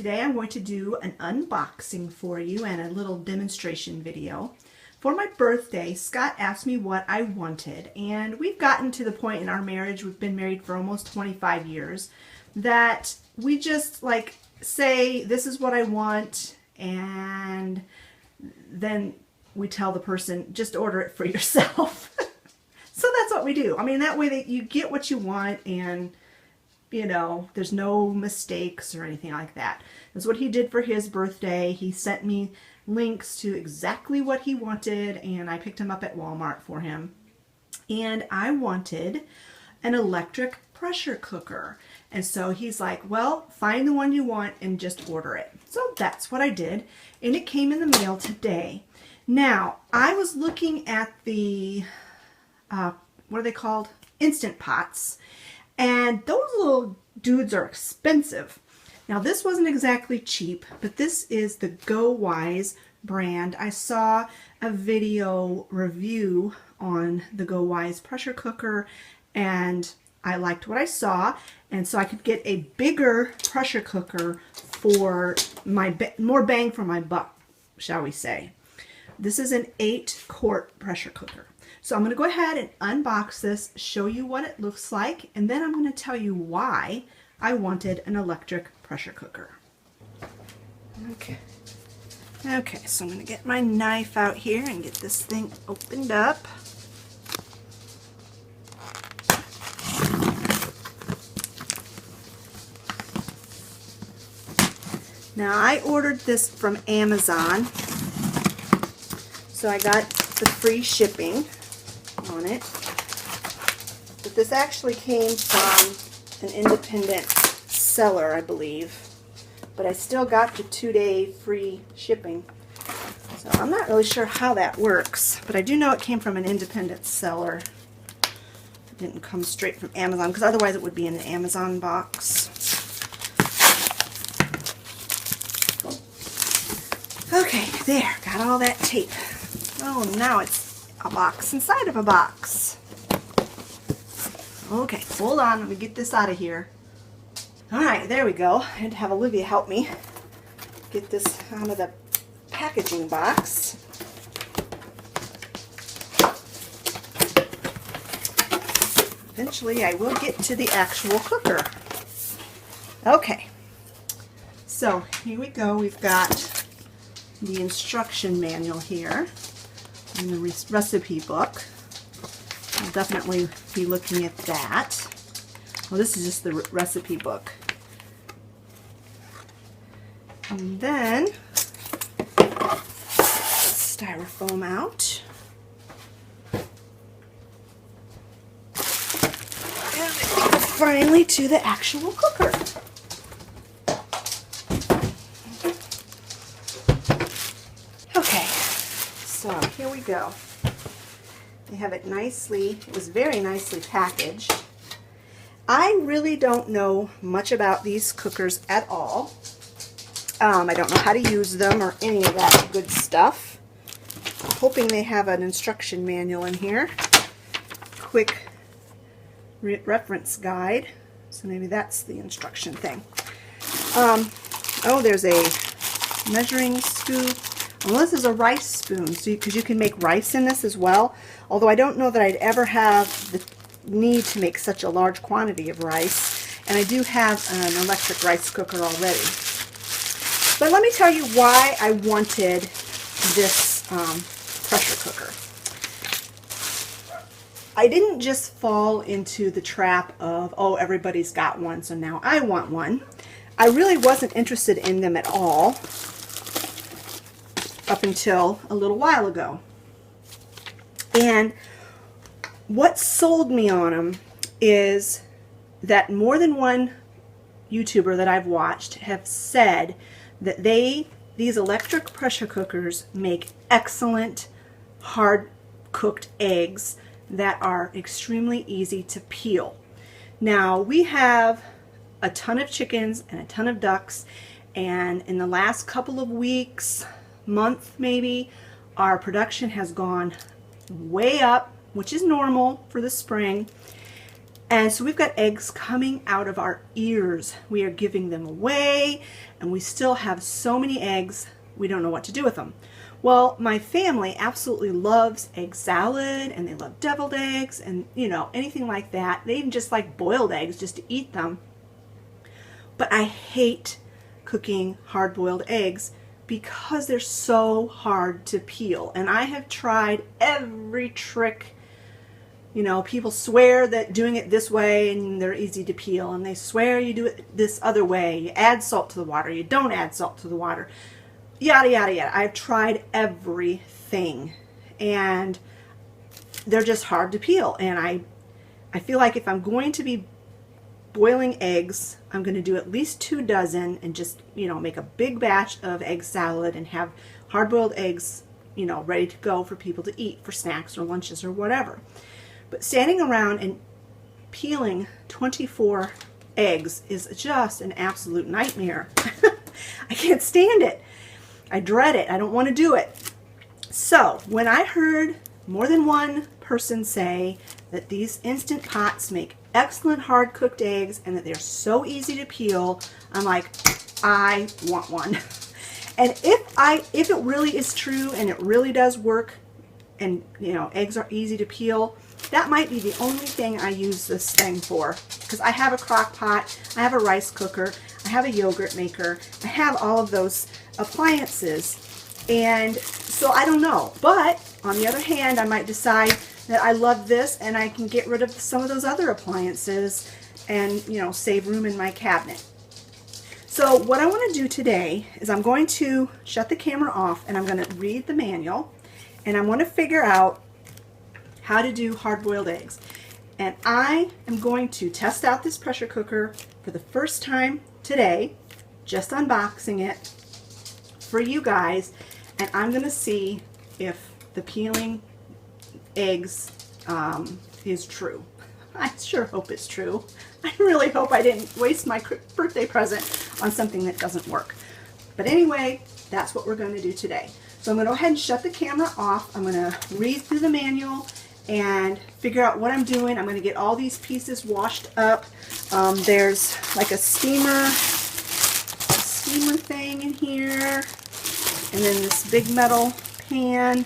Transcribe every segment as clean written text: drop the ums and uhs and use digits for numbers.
today I'm going to do an unboxing for you and a little demonstration video. For my birthday, Scott asked me what I wanted, and we've gotten to the point in our marriage, we've been married for almost 25 years, that we just like say, this is what I want, and then we tell the person, just order it for yourself. So that's what we do. I mean, that way that you get what you want, and you know, there's no mistakes or anything like that. That's what he did for his birthday. He sent me links to exactly what he wanted, and I picked him up at Walmart for him. And I wanted an electric pressure cooker. And so he's like, well, find the one you want and just order it. So that's what I did, and it came in the mail today. Now, I was looking at the, what are they called? Instant Pots. And those little dudes are expensive. Now this wasn't exactly cheap, but this is the GoWise brand. I saw a video review on the GoWise pressure cooker, and I liked what I saw, and so I could get a bigger pressure cooker for my more bang for my buck, shall we say. This is an 8-quart pressure cooker. So I'm going to go ahead and unbox this, show you what it looks like, and then I'm going to tell you why I wanted an electric pressure cooker. Okay, so I'm going to get my knife out here and get this thing opened up. Now I ordered this from Amazon, so I got the free shipping on it, but this actually came from an independent seller, I believe, but I still got the 2-day free shipping. So I'm not really sure how that works, but I do know it came from an independent seller. It didn't come straight from Amazon, because otherwise it would be in the Amazon box. Okay, there, got all that tape. Oh, now it's a box inside of a box. Okay, hold on, let me get this out of here. Alright, there we go. I had to have Olivia help me get this out of the packaging box. Eventually I will get to the actual cooker. Okay, so here we go. We've got the instruction manual here and the recipe book. I'll definitely be looking at that. Well, this is just the recipe book. And then styrofoam out. And finally to the actual cooker. Okay, so here we go. They have it nicely, it was very nicely packaged. I really don't know much about these cookers at all. I don't know how to use them or any of that good stuff. I'm hoping they have an instruction manual in here. Quick reference guide. So maybe that's the instruction thing. Oh, there's a measuring scoop. Well, this is a rice spoon, so because you can make rice in this as well. Although I don't know that I'd ever have the need to make such a large quantity of rice, and I do have an electric rice cooker already. But let me tell you why I wanted this pressure cooker. I didn't just fall into the trap of, oh, everybody's got one, so now I want one. I really wasn't interested in them at all up until a little while ago. And what sold me on them is that more than one YouTuber that I've watched have said that these electric pressure cookers make excellent hard cooked eggs that are extremely easy to peel. Now, we have a ton of chickens and a ton of ducks, and in the last couple of weeks, month maybe, our production has gone way up, which is normal for the spring. And so we've got eggs coming out of our ears. We are giving them away, and we still have so many eggs, we don't know what to do with them. Well, my family absolutely loves egg salad, and they love deviled eggs, and you know, anything like that. They even just like boiled eggs just to eat them. But I hate cooking hard-boiled eggs because they're so hard to peel. And I have tried every trick. You know, people swear that doing it this way and they're easy to peel, and they swear you do it this other way. You add salt to the water, you don't add salt to the water, yada yada yada. I've tried everything, and they're just hard to peel. And I feel like if I'm going to be boiling eggs, I'm going to do at least 2 dozen and just, you know, make a big batch of egg salad and have hard-boiled eggs, you know, ready to go for people to eat for snacks or lunches or whatever. But standing around and peeling 24 eggs is just an absolute nightmare. I can't stand it. I dread it. I don't want to do it. So when I heard more than one person say that these Instant Pots make excellent hard-cooked eggs and that they're so easy to peel, I'm like, I want one. And if it really is true and it really does work, and you know, eggs are easy to peel, that might be the only thing I use this thing for, because I have a crock pot, I have a rice cooker, I have a yogurt maker, I have all of those appliances, and so I don't know. But on the other hand, I might decide that I love this and I can get rid of some of those other appliances and, you know, save room in my cabinet. So what I want to do today is I'm going to shut the camera off and I'm going to read the manual, and I want to figure out how to do hard-boiled eggs. And I am going to test out this pressure cooker for the first time today, just unboxing it for you guys, and I'm going to see if the peeling eggs is true. I sure hope it's true. I really hope I didn't waste my birthday present on something that doesn't work. But anyway, that's what we're going to do today. So I'm going to go ahead and shut the camera off. I'm going to read through the manual and figure out what I'm doing. I'm going to get all these pieces washed up. There's like a steamer thing in here, and then this big metal pan,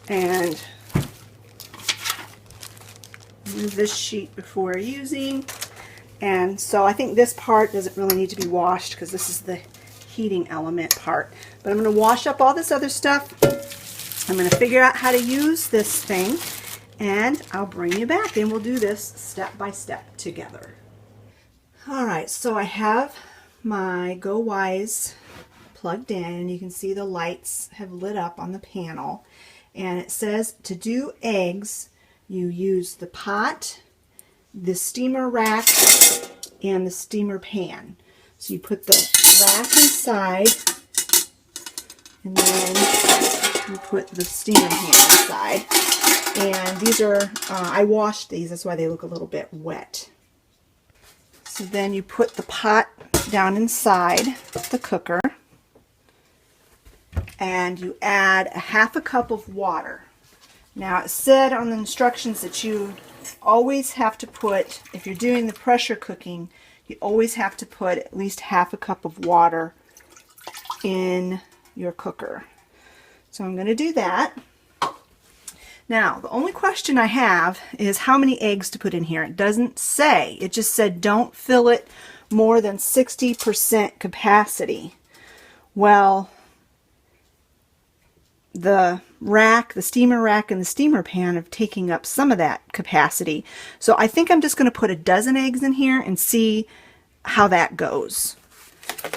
and remove this sheet before using. And so I think this part doesn't really need to be washed because this is the heating element part. But I'm going to wash up all this other stuff. I'm going to figure out how to use this thing, and I'll bring you back and we'll do this step by step together. Alright, so I have my GoWise plugged in, and you can see the lights have lit up on the panel, and it says to do eggs you use the pot, the steamer rack, and the steamer pan. So you put the rack inside, and then you put the steamer pan inside. And these are, I washed these, that's why they look a little bit wet. So then you put the pot down inside the cooker, and you add a half a cup of water. Now it said on the instructions that you always have to put, if you're doing the pressure cooking, you always have to put at least half a cup of water in your cooker. So I'm going to do that. Now the only question I have is how many eggs to put in here. It doesn't say. It just said don't fill it more than 60% capacity. Well, the rack, the steamer rack, and the steamer pan are taking up some of that capacity. So I think I'm just going to put a dozen eggs in here and see how that goes.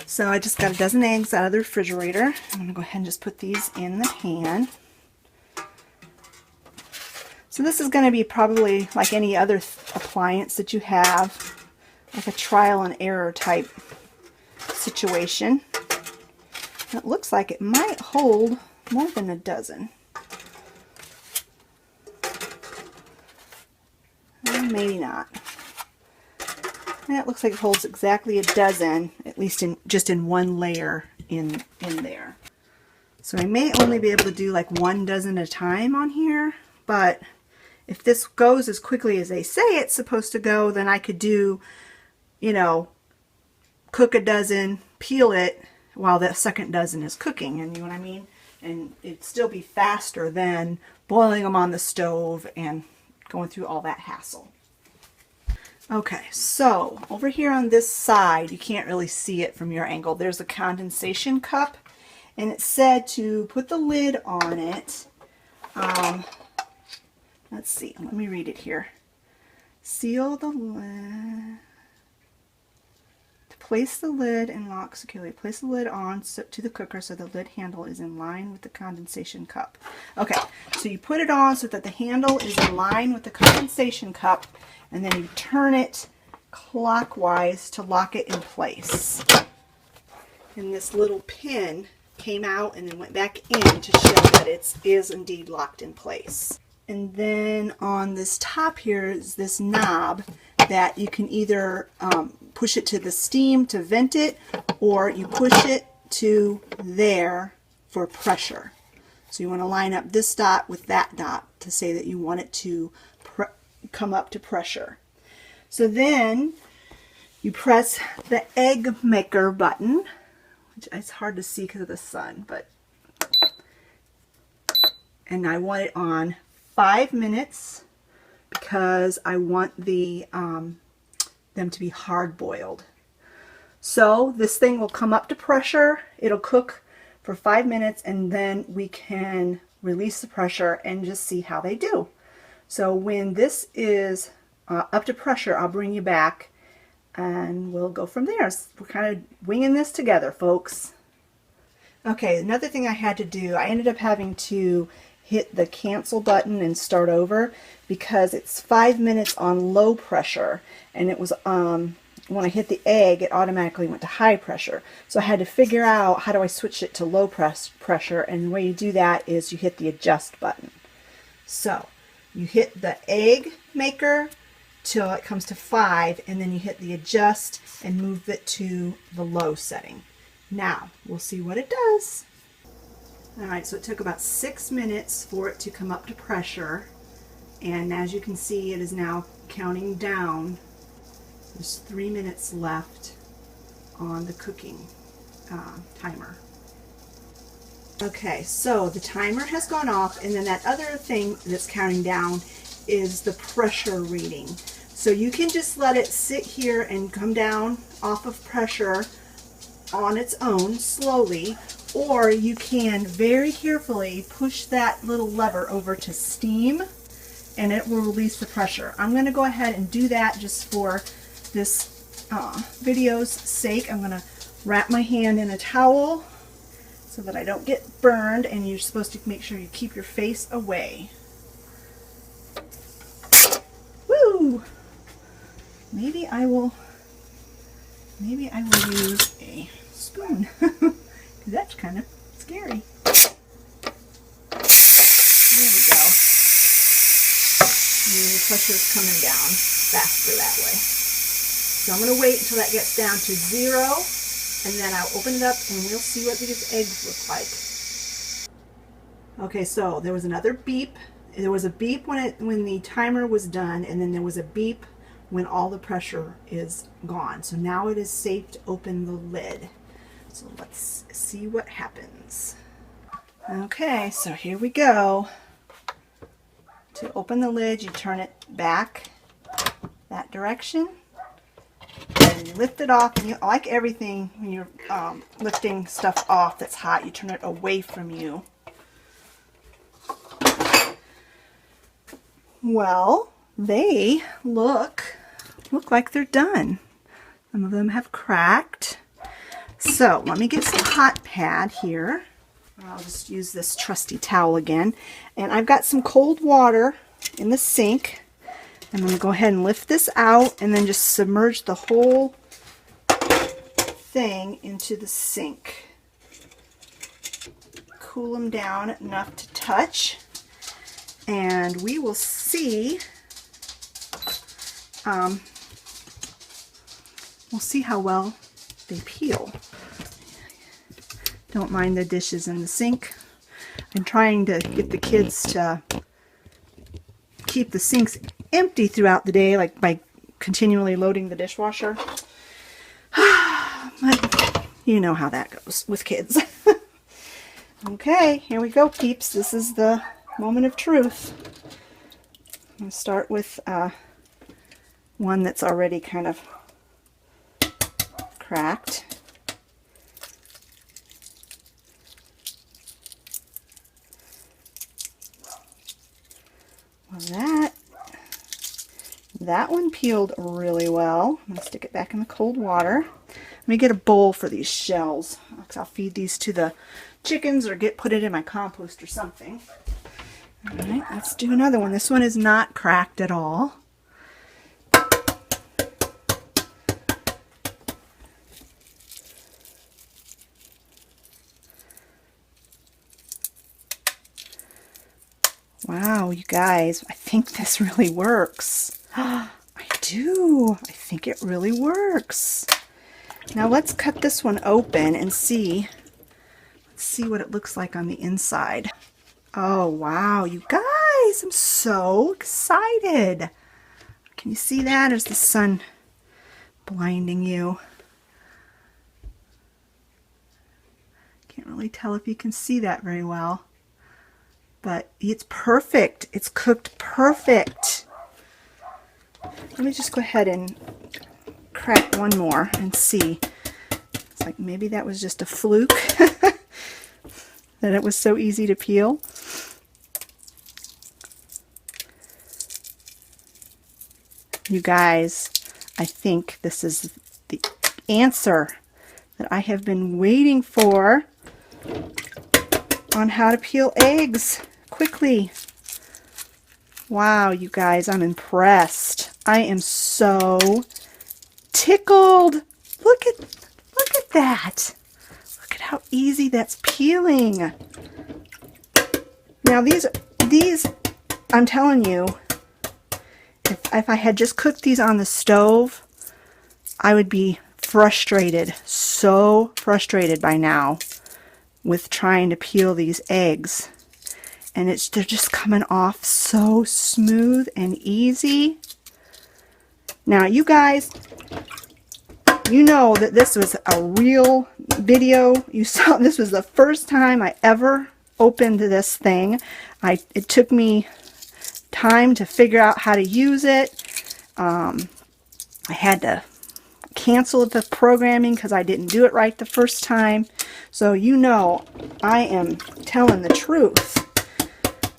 So I just got a dozen eggs out of the refrigerator. I'm going to go ahead and just put these in the pan. So this is going to be probably like any other appliance that you have, like a trial and error type situation. It looks like it might hold more than a dozen. Maybe not. And it looks like it holds exactly a dozen, at least in just in one layer in there. So I may only be able to do like 1 dozen at a time on here, but if this goes as quickly as they say it's supposed to go, then I could do, you know, cook a dozen, peel it while the second dozen is cooking, and you know what I mean? And it'd still be faster than boiling them on the stove and going through all that hassle. Okay, so over here on this side, you can't really see it from your angle. There's a condensation cup, and it said to put the lid on it. Let's see, let me read it here. Seal the lid. To place the lid and lock securely. Place the lid on to the cooker so the lid handle is in line with the condensation cup. Okay, so you put it on so that the handle is in line with the condensation cup, and then you turn it clockwise to lock it in place. And this little pin came out and then went back in to show that it is indeed locked in place. And then on this top here is this knob that you can either push it to the steam to vent it, or you push it to there for pressure. So you want to line up this dot with that dot to say that you want it to come up to pressure. So then you press the egg maker button, which it's hard to see because of the sun, and I want it on 5 minutes because I want them to be hard boiled. So this thing will come up to pressure, it'll cook for 5 minutes, and then we can release the pressure and just see how they do. So when this is up to pressure, I'll bring you back and we'll go from there. We're kind of winging this together, folks. Okay, another thing I had to do, I ended up having to hit the cancel button and start over because it's 5 minutes on low pressure, and it was when I hit the egg it automatically went to high pressure. So I had to figure out how do I switch it to low pressure, and the way you do that is you hit the adjust button. So you hit the egg maker till it comes to 5, and then you hit the adjust and move it to the low setting. Now we'll see what it does. Alright, so it took about 6 minutes for it to come up to pressure, and as you can see it is now counting down. There's 3 minutes left on the cooking timer. Okay, so the timer has gone off, and then that other thing that's counting down is the pressure reading. So you can just let it sit here and come down off of pressure on its own slowly, or you can very carefully push that little lever over to steam and it will release the pressure. I'm going to go ahead and do that just for this video's sake. I'm going to wrap my hand in a towel so that I don't get burned, and you're supposed to make sure you keep your face away. Woo! Maybe I will use a spoon. That's kind of scary. There we go. And the pressure is coming down faster that way. So I'm going to wait until that gets down to 0, and then I'll open it up and we'll see what these eggs look like. Okay, so there was another beep. There was a beep when the timer was done, and then there was a beep when all the pressure is gone. So now it is safe to open the lid. So let's see what happens. Okay, so here we go. To open the lid, you turn it back that direction, and you lift it off. And like everything, when you're lifting stuff off that's hot, you turn it away from you. Well, they look like they're done. Some of them have cracked. So let me get some hot pad here. I'll just use this trusty towel again. And I've got some cold water in the sink. I'm going to go ahead and lift this out and then just submerge the whole thing into the sink. Cool them down enough to touch. And we will see we'll see how well they peel. Don't mind the dishes in the sink. I'm trying to get the kids to keep the sinks empty throughout the day, like by continually loading the dishwasher. But you know how that goes with kids. Okay, here we go, peeps. This is the moment of truth. I'm going to start with one that's already kind of cracked. Well, that one peeled really well. I'm going to stick it back in the cold water. Let me get a bowl for these shells, because I'll feed these to the chickens or put it in my compost or something. All right, let's do another one. This one is not cracked at all. Wow, you guys, I think this really works. I do. I think it really works. Now let's cut this one open and see. Let's see what it looks like on the inside. Oh, wow, you guys, I'm so excited. Can you see that? Is the sun blinding you? Can't really tell if you can see that very well. But it's perfect. It's cooked perfect. Let me just go ahead and crack one more and see. It's like maybe that was just a fluke that it was so easy to peel. You guys, I think this is the answer that I have been waiting for on how to peel eggs quickly. Wow, you guys, I'm impressed. I am so tickled. Look at that. Look at how easy that's peeling. Now these I'm telling you, if I had just cooked these on the stove, I would be frustrated, so frustrated by now with trying to peel these eggs. And they're just coming off so smooth and easy. Now you guys, you know that this was a real video. You saw this was the first time I ever opened this thing. It took me time to figure out how to use it. I had to cancel the programming because I didn't do it right the first time. So you know I am telling the truth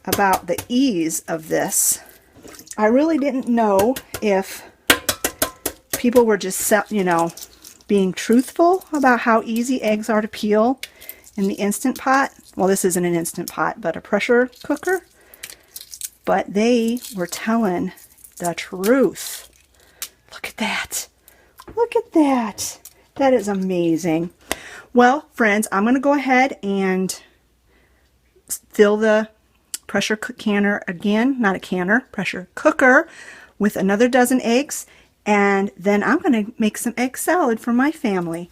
about the ease of this. I really didn't know if people were just, you know, being truthful about how easy eggs are to peel in the Instant Pot. Well, this isn't an Instant Pot, but a pressure cooker. But they were telling the truth. Look at that. Look at that. That is amazing. Well, friends, I'm going to go ahead and fill the pressure canner again, not a canner, pressure cooker with another dozen eggs, and then I'm going to make some egg salad for my family.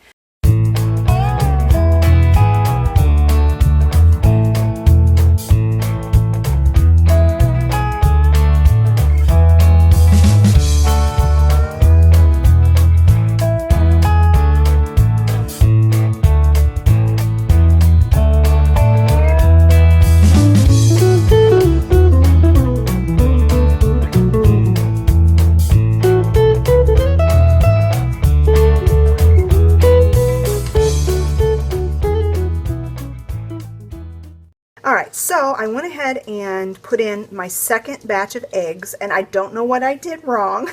Alright, so I went ahead and put in my second batch of eggs, and I don't know what I did wrong.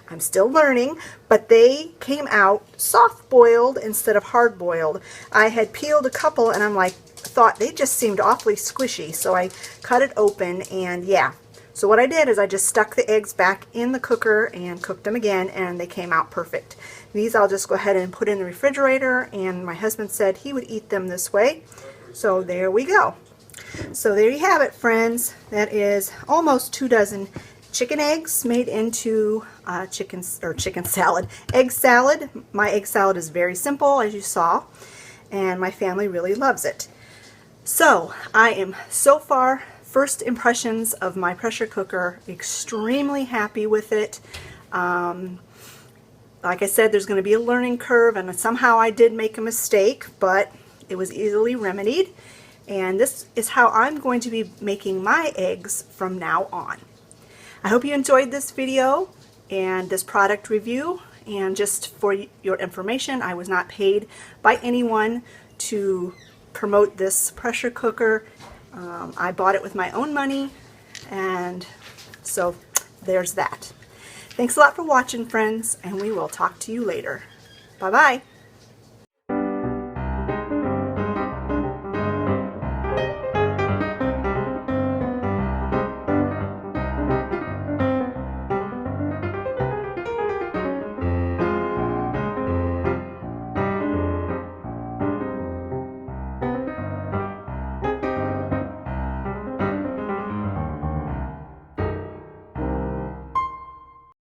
I'm still learning, but they came out soft-boiled instead of hard-boiled. I had peeled a couple, and thought they just seemed awfully squishy, so I cut it open, and yeah. So what I did is I just stuck the eggs back in the cooker and cooked them again, and they came out perfect. These I'll just go ahead and put in the refrigerator, and my husband said he would eat them this way. So there we go. So there you have it, friends. That is almost 2 dozen chicken eggs made into chicken salad. Egg salad. My egg salad is very simple, as you saw, and my family really loves it. So I am so far first impressions of my pressure cooker. Extremely happy with it. Like I said, there's going to be a learning curve, and somehow I did make a mistake, but it was easily remedied. And this is how I'm going to be making my eggs from now on. I hope you enjoyed this video and this product review. And just for your information, I was not paid by anyone to promote this pressure cooker. I bought it with my own money, and so there's that. Thanks a lot for watching, friends, and we will talk to you later. Bye-bye.